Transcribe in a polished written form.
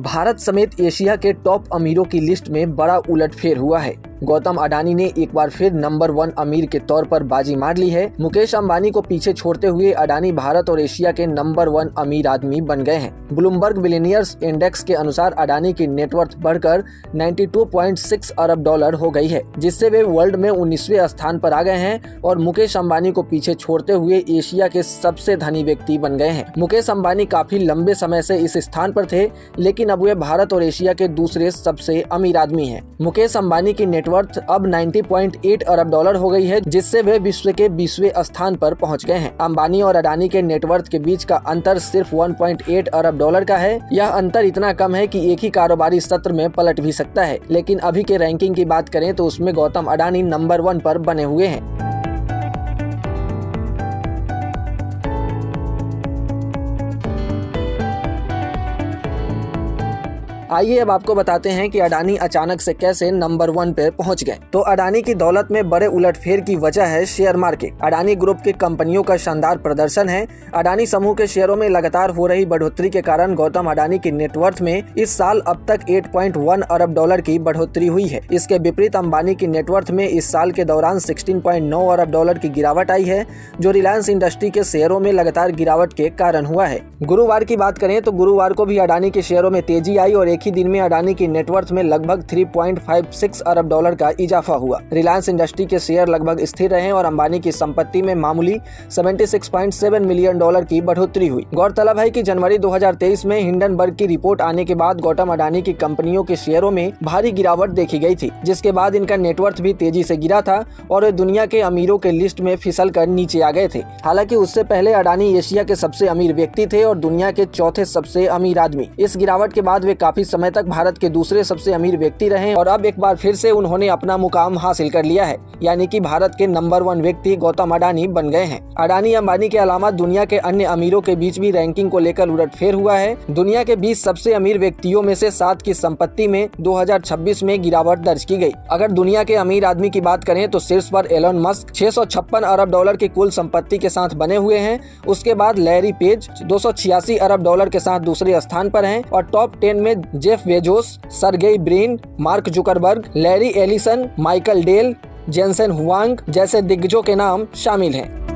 भारत समेत एशिया के टॉप अमीरों की लिस्ट में बड़ा उलटफेर हुआ है। गौतम अडानी ने एक बार फिर नंबर 1 अमीर के तौर पर बाजी मार ली है। मुकेश अंबानी को पीछे छोड़ते हुए अडानी भारत और एशिया के नंबर 1 अमीर आदमी बन गए हैं। ब्लूमबर्ग बिलियनियर्स इंडेक्स के अनुसार अडानी की नेटवर्थ बढ़कर 92.6 अरब डॉलर हो गई है, जिससे वे वर्ल्ड में 19वें स्थान पर आ गए हैं और मुकेश अंबानी को पीछे छोड़ते हुए एशिया के सबसे धनी व्यक्ति बन गए हैं। मुकेश अंबानी काफी लंबे समय से इस स्थान पर थे, लेकिन अब वे भारत और एशिया के दूसरे सबसे अमीर आदमी हैं। मुकेश अंबानी की नेटवर्थ अब 90.8 अरब डॉलर हो गई है, जिससे वे विश्व के 20वें स्थान पर पहुंच गए हैं। अंबानी और अडानी के नेटवर्थ के बीच का अंतर सिर्फ 1.8 अरब डॉलर का है। यह अंतर इतना कम है कि एक ही कारोबारी सत्र में पलट भी सकता है, लेकिन अभी के रैंकिंग की बात करें तो उसमें गौतम अडानी नंबर 1 पर बने हुए हैं। आइए अब आपको बताते हैं कि अडानी अचानक से कैसे नंबर 1 पे पहुंच गए। तो अडानी की दौलत में बड़े उलटफेर की वजह है शेयर मार्केट। अडानी ग्रुप की कंपनियों का शानदार प्रदर्शन है। अडानी समूह के शेयरों में लगातार हो रही बढ़ोतरी के कारण गौतम अडानी की नेटवर्थ में इस साल अब तक 8.1 अरब डॉलर की बढ़ोतरी हुई है। इसके विपरीत अंबानी की नेटवर्थ में इस साल के दौरान 16.9 अरब डॉलर की गिरावट आई है, जो रिलायंस इंडस्ट्री के शेयरों में लगातार गिरावट के कारण हुआ है। गुरुवार की बात करें तो गुरुवार को भी अडानी के शेयरों में तेजी आई और ही दिन में अडानी की नेटवर्थ में लगभग 3.56 अरब डॉलर का इजाफा हुआ। रिलायंस इंडस्ट्री के शेयर लगभग स्थिर रहे और अंबानी की संपत्ति में मामूली 76.7 मिलियन डॉलर की बढ़ोतरी हुई। गौरतलब है कि जनवरी 2023 में हिंडनबर्ग की रिपोर्ट आने के बाद गौतम अडानी की कंपनियों के शेयरों में भारी गिरावट देखी गई थी, जिसके बाद इनका नेटवर्थ भी तेजी से गिरा था और वे दुनिया के अमीरों के लिस्ट में फिसल कर नीचे आ गए थे। हालांकि उससे पहले अडानी एशिया के सबसे अमीर व्यक्ति थे और दुनिया के चौथे सबसे अमीर आदमी। इस गिरावट के बाद वे काफी समय तक भारत के दूसरे सबसे अमीर व्यक्ति रहे और अब एक बार फिर से उन्होंने अपना मुकाम हासिल कर लिया है, यानी कि भारत के नंबर 1 व्यक्ति गौतम अडानी बन गए हैं। अडानी अंबानी के अलावा दुनिया के अन्य अमीरों के बीच भी रैंकिंग को लेकर उलटफेर हुआ है। दुनिया के 20 सबसे अमीर व्यक्तियों में से 7 की संपत्ति में 2026 में गिरावट दर्ज की गई। अगर दुनिया के अमीर आदमी की बात करें तो शीर्ष पर एलन मस्क 656 अरब डॉलर की कुल संपत्ति के साथ बने हुए हैं। उसके बाद लैरी पेज 286 अरब डॉलर के साथ दूसरे स्थान पर हैं और टॉप 10 में Jeff Bezos, Sergey Brin, Mark Zuckerberg, Larry Ellison, Michael Dell, Jensen Huang जैसे दिग्गजों के नाम शामिल हैं।